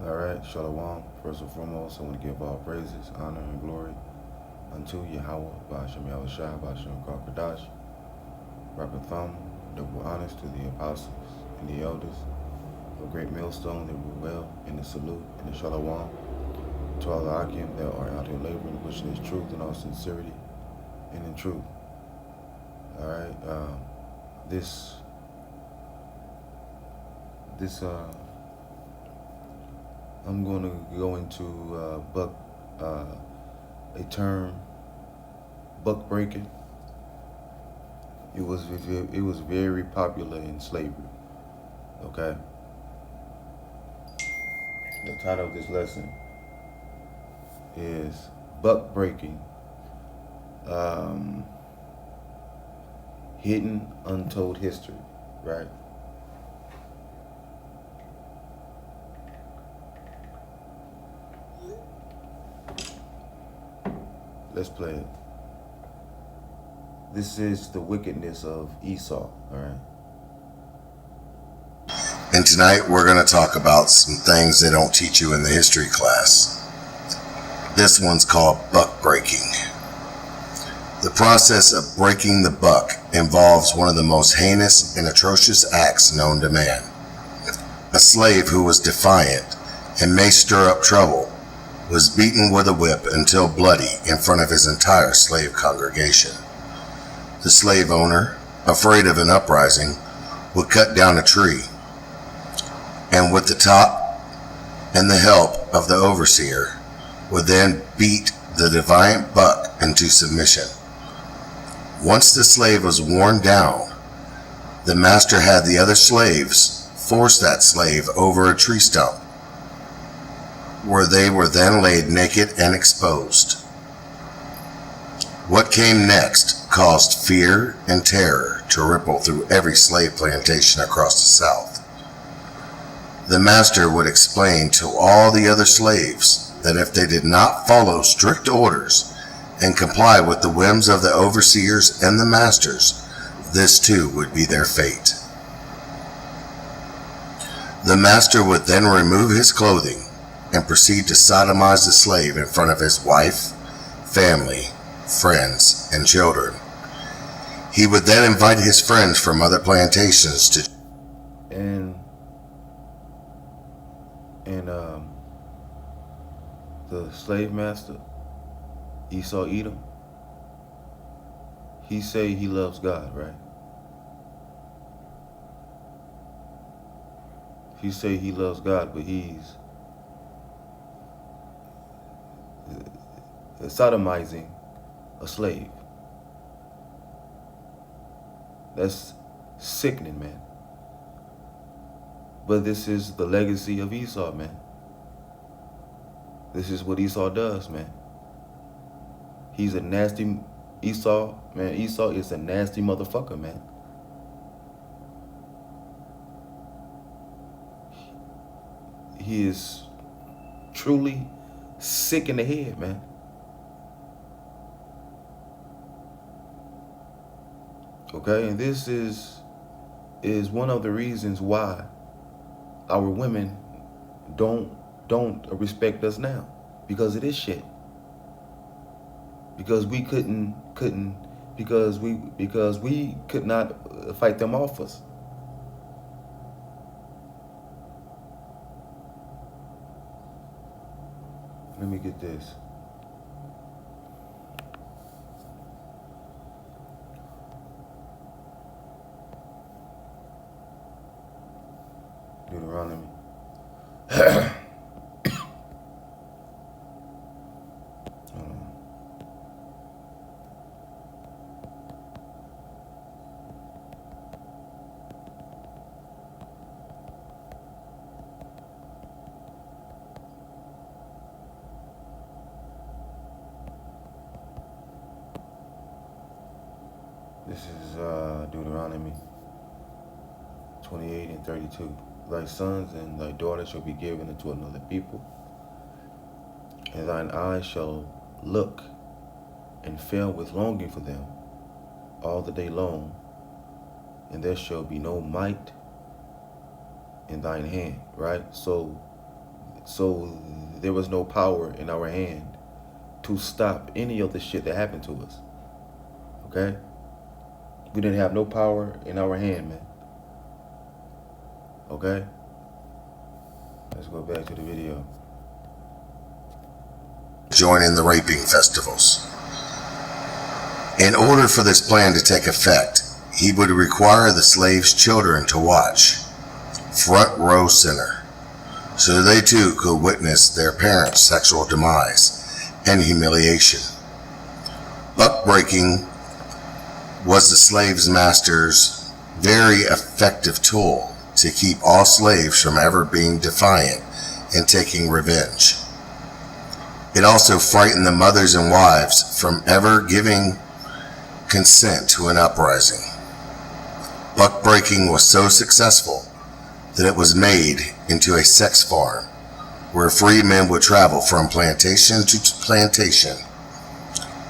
All right, Shalom. First and foremost, I want to give all praises, honor, and glory unto Yahweh, Ba'ashem Yahushua, Ba'ashem Kakadash, Rapid Thumb, double honors to the apostles and the elders, a great millstone that will well in the salute and the Shalom, to all the Akim that are out here laboring, pushing His truth in all sincerity and in truth. All right, this, I'm going to go into a term, buck breaking. It was very popular in slavery. Okay. The title of this lesson is buck breaking, hidden untold history. Right. Let's play it. This is the wickedness of Esau. All right. And tonight we're going to talk about some things they don't teach you in the history class. This one's called buck breaking. The process of breaking the buck involves one of the most heinous and atrocious acts known to man. A slave who was defiant and may stir up trouble was beaten with a whip until bloody in front of his entire slave congregation. The slave owner, afraid of an uprising, would cut down a tree, and with the top and the help of the overseer, would then beat the defiant buck into submission. Once the slave was worn down, the master had the other slaves force that slave over a tree stump, where they were then laid naked and exposed. What came next caused fear and terror to ripple through every slave plantation across the South. The master would explain to all the other slaves that if they did not follow strict orders and comply with the whims of the overseers and the masters, this too would be their fate. The master would then remove his clothing and proceed to sodomize the slave in front of his wife, family, friends, and children. He would then invite his friends from other plantations to and the slave master, Esau Edom, he say he loves God, right? He say he loves God, but he's sodomizing a slave. That's sickening, man. But this is the legacy of Esau, man. This is what Esau does, man. He's a nasty Esau, man. Esau is a nasty motherfucker, man. He is truly sick in the head, man. Okay, and this is one of the reasons why our women don't respect us now, because of this shit. Because we because we could not fight them off us. Let me get this. Deuteronomy. This is Deuteronomy 28 and 32. Thy sons and thy daughters shall be given unto another people, and thine eyes shall look and fail with longing for them all the day long, and there shall be no might in thine hand, right? So So there was no power in our hand to stop any of the shit that happened to us. Okay? We didn't have no power in our hand, man. Okay? Let's go back to the video. Join in the raping festivals. In order for this plan to take effect, he would require the slaves' children to watch, front row center, so they too could witness their parents' sexual demise and humiliation. Buck breaking was the slave's master's very effective tool to keep all slaves from ever being defiant and taking revenge. It also frightened the mothers and wives from ever giving consent to an uprising. Buck breaking was so successful that it was made into a sex farm where free men would travel from plantation to plantation,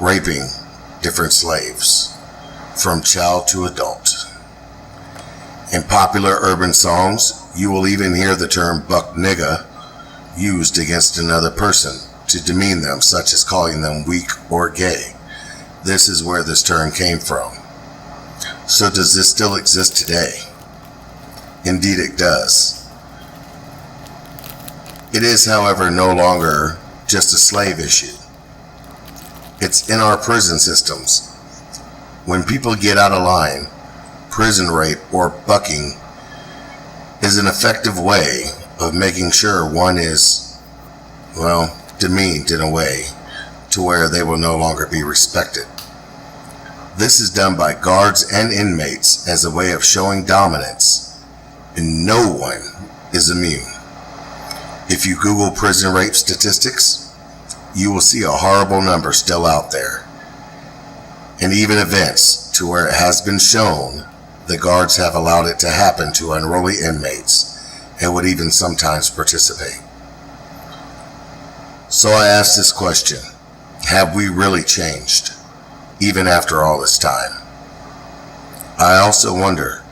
raping different slaves, from child to adult. In popular urban songs, you will even hear the term buck nigga used against another person to demean them, such as calling them weak or gay. This is where this term came from. So does this still exist today? Indeed it does. It is, however, no longer just a slave issue. It's in our prison systems. When people get out of line, prison rape or bucking is an effective way of making sure one is, well, demeaned in a way to where they will no longer be respected. This is done by guards and inmates as a way of showing dominance, and no one is immune. If you Google prison rape statistics, you will see a horrible number still out there, and even events to where it has been shown the guards have allowed it to happen to unruly inmates and would even sometimes participate. So I ask this question, have we really changed, even after all this time? I also wonder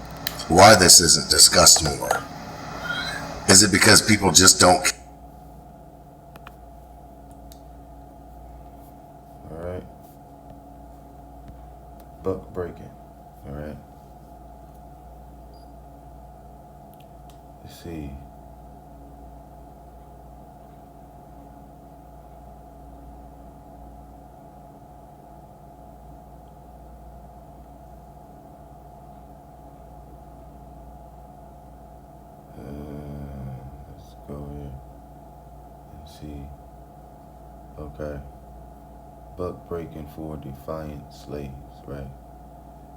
why this isn't discussed more. Is it because people just don't care? Alright. Buck breaking. Alright. Let's see. Let's go here and see. Okay. Buck breaking for defiant slaves, right?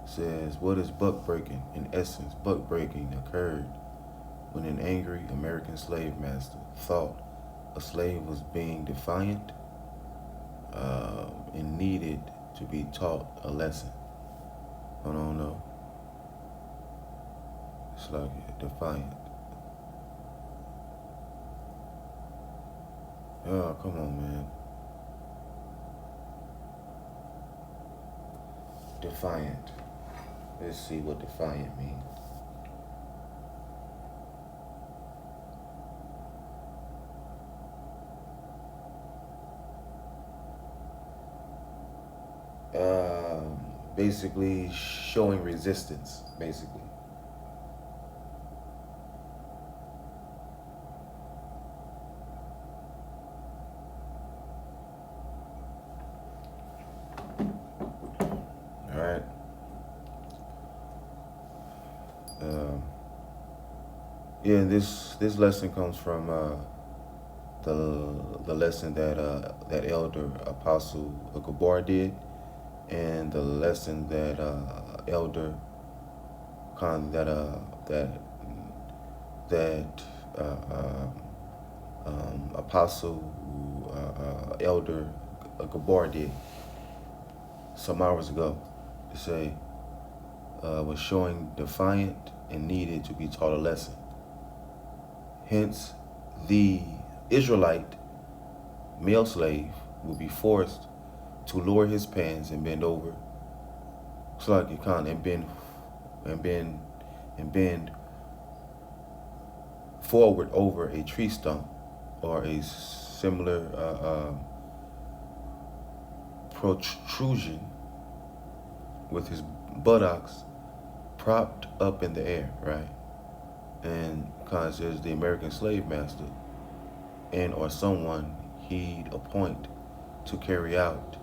Says, what is buck breaking? In essence, buck breaking occurred when an angry American slave master thought a slave was being defiant and needed to be taught a lesson. Hold on, no. It's like defiant. Oh, come on, man. Defiant. Let's see what defiant means. Basically showing resistance, basically. All right. Yeah, this lesson comes from the lesson that Elder Apostle Gabar did, and the lesson that Elder Khan Apostle Elder Gabar did some hours ago. To say was showing defiant and needed to be taught a lesson. Hence, the Israelite male slave will be forced to lower his pants and bend over, and bend forward over a tree stump or a similar protrusion with his buttocks propped up in the air, right? And says the American slave master and or someone he'd appoint to carry out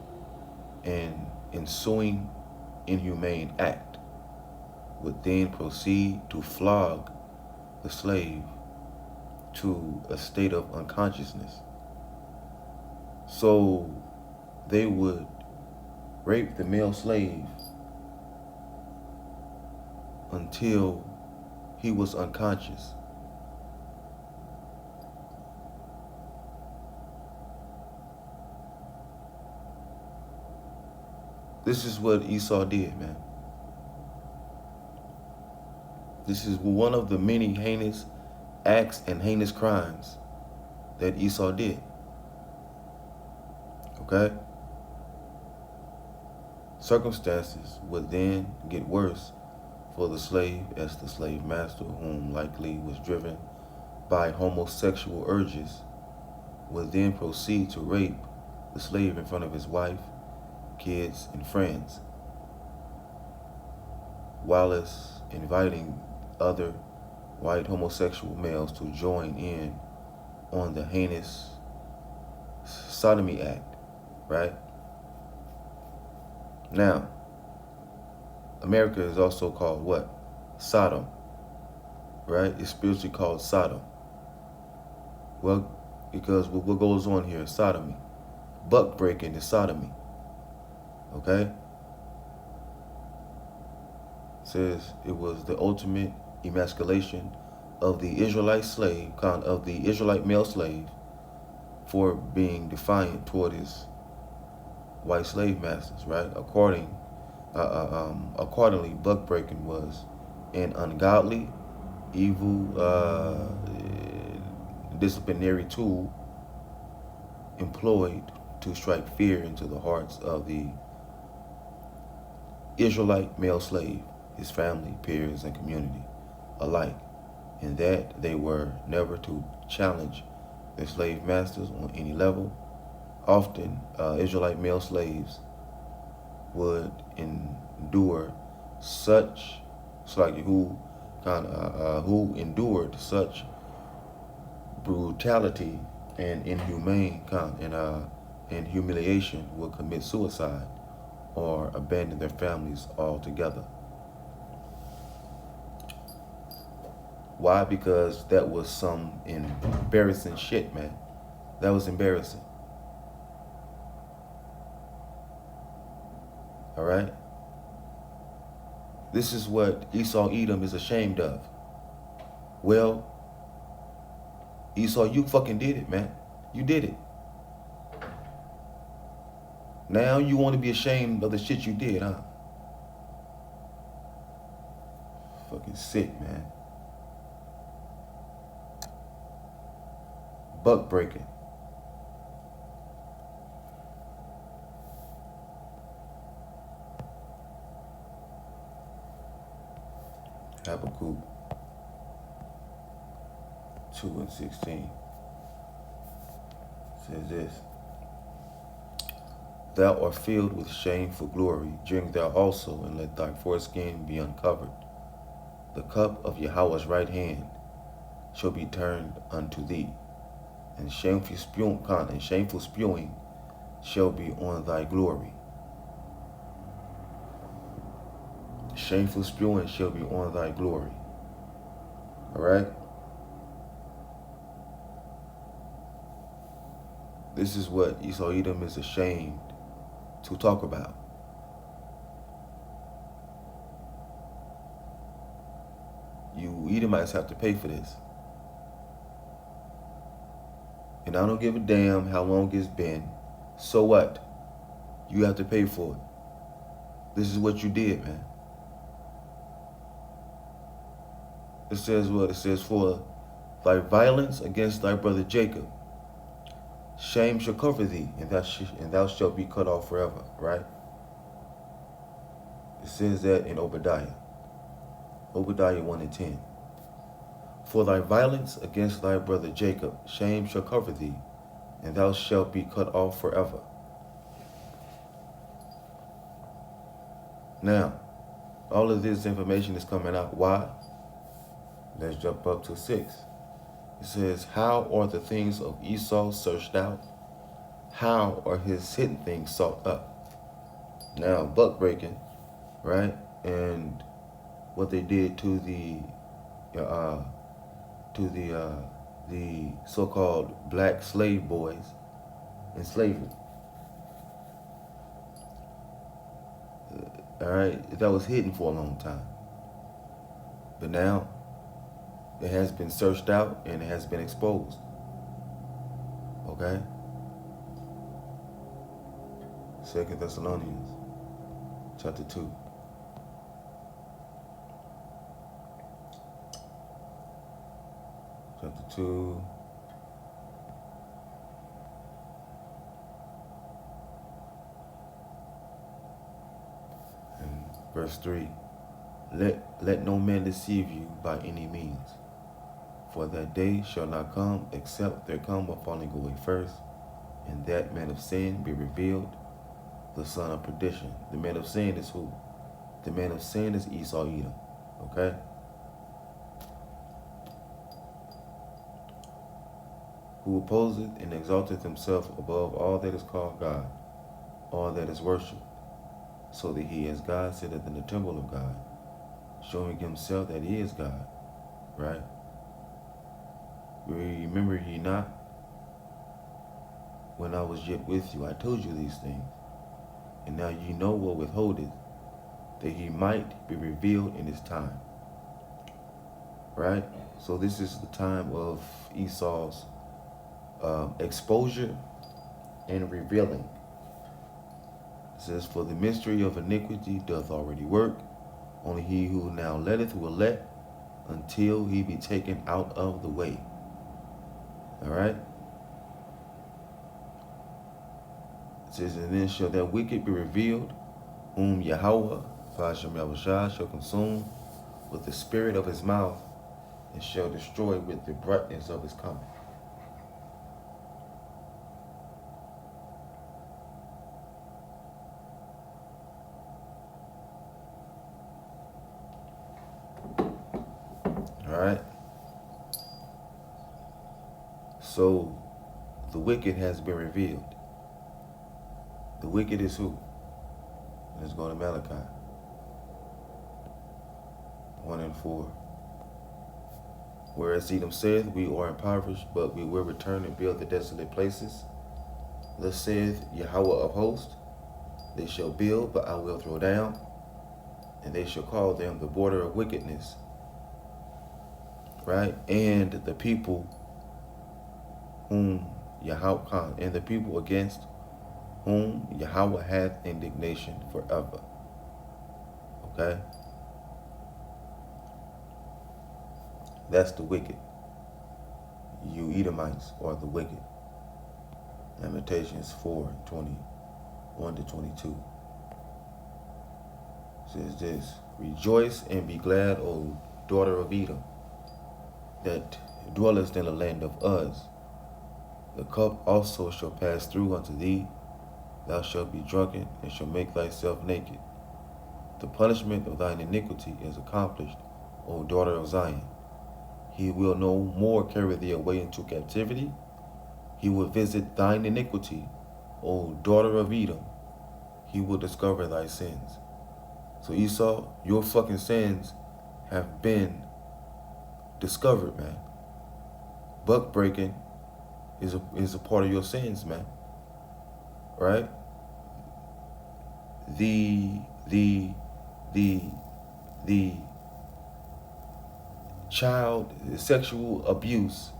an ensuing inhumane act would then proceed to flog the slave to a state of unconsciousness. So they would rape the male slave until he was unconscious. This is what Esau did, man. This is one of the many heinous acts and heinous crimes that Esau did. Okay? Circumstances would then get worse for the slave, as the slave master, whom likely was driven by homosexual urges, would then proceed to rape the slave in front of his wife, kids, and friends, whilst inviting other white homosexual males to join in on the heinous sodomy act, right? Now, America is also called what? Sodom, right? It's spiritually called Sodom. Well, because what goes on here is sodomy. Buck breaking is sodomy. Okay? It says it was the ultimate emasculation of the Israelite slave, of the Israelite male slave, for being defiant toward his white slave masters, right? Accordingly, buck breaking was an ungodly, evil, disciplinary tool employed to strike fear into the hearts of the Israelite male slave, his family, peers, and community alike, and that they were never to challenge their slave masters on any level. Often, Israelite male slaves would endure who endured such brutality and and humiliation would commit suicide or abandon their families altogether. Why? Because that was some embarrassing shit, man. That was embarrassing. All right? This is what Esau Edom is ashamed of. Well, Esau, you fucking did it, man. You did it. Now you want to be ashamed of the shit you did, huh? Fucking sick, man. Buck breaking. Habakkuk 2:16 says this: Thou art filled with shameful glory, drink thou also, and let thy foreskin be uncovered. The cup of Yahweh's right hand shall be turned unto thee, and shameful spewing shall be on thy glory. Shameful spewing shall be on thy glory. All right? This is what Esau Edom is ashamed to talk about. You Edomites have to pay for this. And I don't give a damn how long it's been. So what? You have to pay for it. This is what you did, man. It says what? It says, for thy violence against thy brother Jacob, shame shall cover thee, and thou shalt be cut off forever, right? It says that in Obadiah 1:10. For thy violence against thy brother Jacob, shame shall cover thee, and thou shalt be cut off forever. Now, all of this information is coming out. Why? Let's jump up to 6. It says, how are the things of Esau searched out? How are his hidden things sought up? Now, buck breaking, right? And what they did to the so-called black slave boys in slavery. All right, that was hidden for a long time, but now it has been searched out and it has been exposed. Okay. 2 Thessalonians chapter 2. Chapter 2. And verse 3. Let no man deceive you by any means, for that day shall not come except there come a falling away first, and that man of sin be revealed, the son of perdition. The man of sin is who? The man of sin is Esau Edom. Okay? Who opposeth and exalteth himself above all that is called God, all that is worshipped, so that he as God sitteth in the temple of God, showing himself that he is God. Right? Remember ye not, when I was yet with you, I told you these things, and now ye know what withholdeth, that he might be revealed in his time. Right? So this is the time of Esau's exposure and revealing. It says, for the mystery of iniquity doth already work. Only he who now letteth will let until he be taken out of the way. All right? It says, and then shall that wicked be revealed, whom Yahweh, Hashem Yahushua, shall consume with the spirit of his mouth, and shall destroy with the brightness of his coming. All right? So, the wicked has been revealed. The wicked is who? Let's go to Malachi 1 and 4. Whereas Edom saith, we are impoverished, but we will return and build the desolate places. Thus saith Yahweh of hosts, they shall build, but I will throw down, and they shall call them the border of wickedness. Right? And the people whom Yahweh, and the people against whom Yahweh hath indignation forever. Okay? That's the wicked. You Edomites are the wicked. Lamentations 4:21 to 22. Says this, rejoice and be glad, O daughter of Edom, that dwellest in the land of Uz. The cup also shall pass through unto thee. Thou shalt be drunken, and shalt make thyself naked. The punishment of thine iniquity is accomplished, O daughter of Zion. He will no more carry thee away into captivity. He will visit thine iniquity, O daughter of Edom. He will discover thy sins. So Esau, your fucking sins have been discovered, man. Buck breaking is a part of your sins, man. Right? The child sexual abuse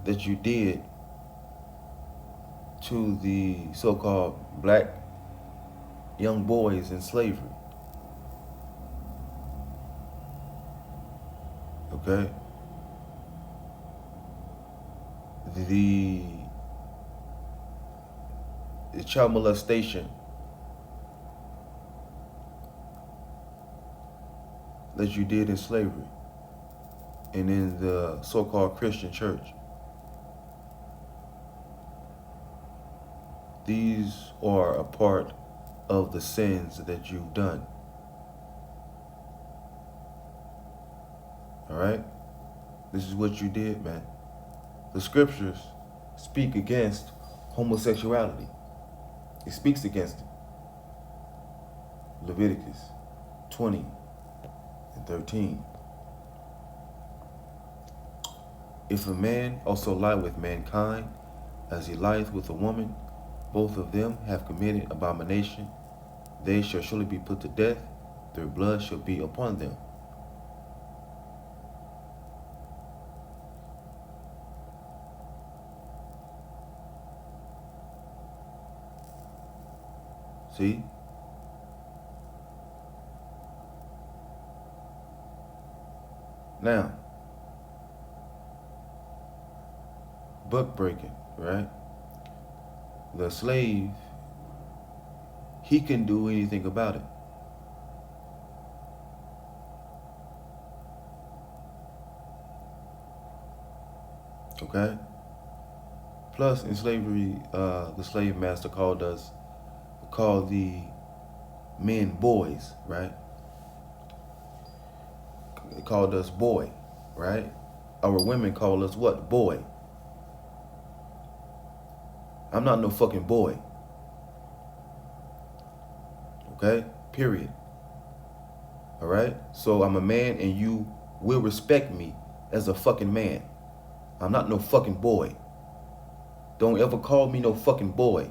that you did to the so-called black young boys in slavery. Okay? The child molestation that you did in slavery. and in the so-called Christian church. These are a part of the sins that you've done. All right? This is what you did, man. The scriptures speak against homosexuality. It speaks against it. Leviticus 20 and 13. If a man also lie with mankind, as he lieth with a woman, both of them have committed abomination. They shall surely be put to death. Their blood shall be upon them. See? Now, buck breaking, right? The slave, he can do anything about it. Okay? Plus, in slavery, the slave master called the men boys, right? They called us boy, right? Our women call us what? Boy. I'm not no fucking boy. Okay? Period. All right? So I'm a man and you will respect me as a fucking man. I'm not no fucking boy. Don't ever call me no fucking boy.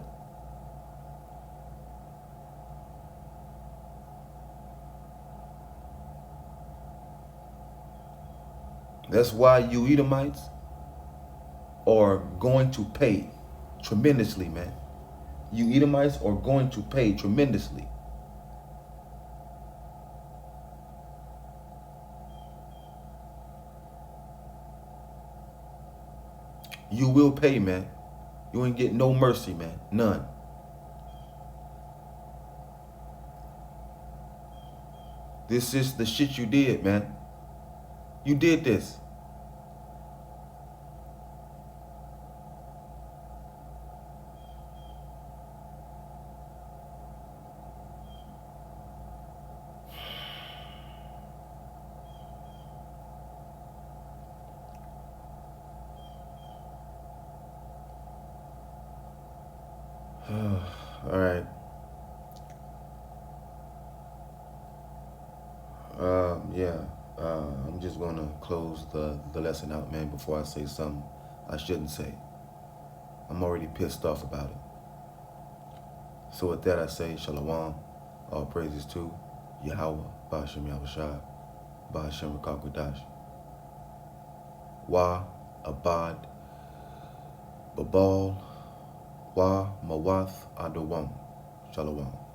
That's why you Edomites are going to pay tremendously, man. You Edomites are going to pay tremendously. You will pay, man. You ain't get no mercy, man. None. This is the shit you did, man. You did this. All right. Yeah. I'm just gonna close the lesson out, man, before I say something I shouldn't say. I'm already pissed off about it. So with that I say, Shalom. All praises to Yahweh, Ba'ashem Yahushua, Ba'ashem Rakakwadash. Wa, Abad, Babal, Wa, Mawath, Adawam. Shalom.